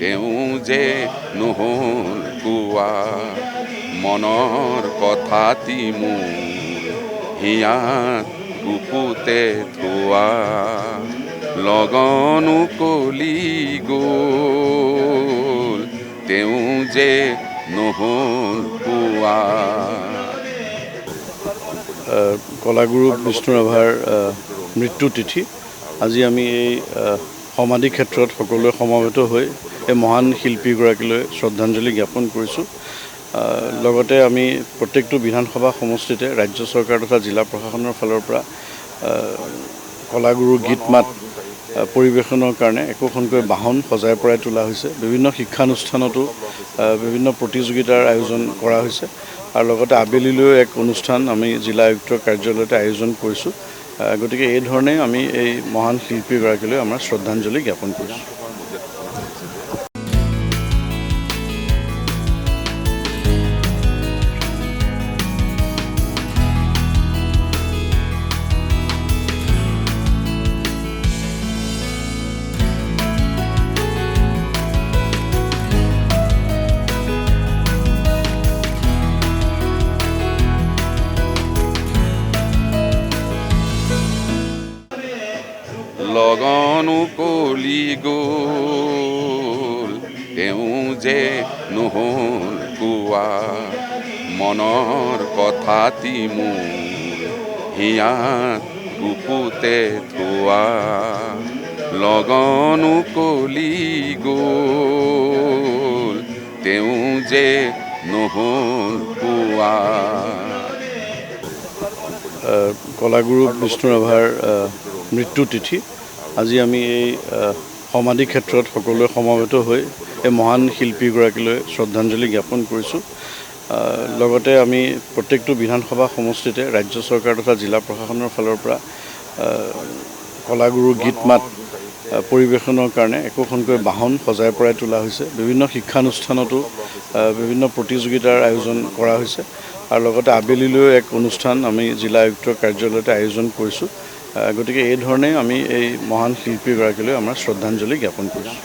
তেওঁ যে নহ'ল কোৱা মনৰ কথাটি মোৰ হিয়াত বুকুতে থোৱা লগনো কলি গ'ল তেওঁ যে নহ'ল কোৱা। কলাগুৰু বিষ্ণু ৰাভাৰ মৃত্যু তিথি আজি আমি এই সমাধি ক্ষেত্ৰত সকলোৱে সমবেত হৈ এই মহান শিল্পীগৰাকীলৈ শ্ৰদ্ধাঞ্জলি জ্ঞাপন কৰিছোঁ। লগতে আমি প্ৰত্যেকটো বিধানসভা সমষ্টিতে ৰাজ্য চৰকাৰ তথা জিলা প্ৰশাসনৰ ফালৰ পৰা কলাগুৰুৰ গীত মাত পৰিৱেশনৰ কাৰণে একোখনকৈ বাহন সজাই পৰাই তোলা হৈছে। বিভিন্ন শিক্ষানুষ্ঠানতো বিভিন্ন প্ৰতিযোগিতাৰ আয়োজন কৰা হৈছে আৰু লগতে আবেলিলৈও এক অনুষ্ঠান আমি জিলা আয়ুক্তৰ কাৰ্যালয়তে আয়োজন কৰিছোঁ। গতিকে এই ধৰণে আমি এই মহান শিল্পীগৰাকীলৈ আমাৰ শ্ৰদ্ধাঞ্জলি জ্ঞাপন কৰিছোঁ। লগনো কলি গ'ল তেওঁ যে নহ'ল কোৱা মনৰ কথাটি মোৰ হিয়াত বুকুতে থোৱা লগনো কলি গ'ল তেওঁ যে নহ'ল কোৱা। কলাগুৰু বিষ্ণু ৰাভাৰ মৃত্যু তিথি আজি আমি এই সমাধি ক্ষেত্ৰত সকলোৱে সমবেত হৈ এই মহান শিল্পীগৰাকীলৈ শ্ৰদ্ধাঞ্জলি জ্ঞাপন কৰিছোঁ। লগতে আমি প্ৰত্যেকটো বিধানসভা সমষ্টিতে ৰাজ্য চৰকাৰ তথা জিলা প্ৰশাসনৰ ফালৰ পৰা কলাগুৰুৰ গীত মাত পৰিৱেশনৰ কাৰণে একোখনকৈ বাহন সজাই পৰাই তোলা হৈছে। বিভিন্ন শিক্ষানুষ্ঠানতো বিভিন্ন প্ৰতিযোগিতাৰ আয়োজন কৰা হৈছে আৰু লগতে আবেলিলৈও এক অনুষ্ঠান আমি জিলা আয়ুক্তৰ কাৰ্যালয়তে আয়োজন কৰিছোঁ। গতিকে এই ধৰণে আমি এই মহান শিল্পীগৰাকীলৈ আমাৰ শ্ৰদ্ধাঞ্জলি জ্ঞাপন কৰিছোঁ।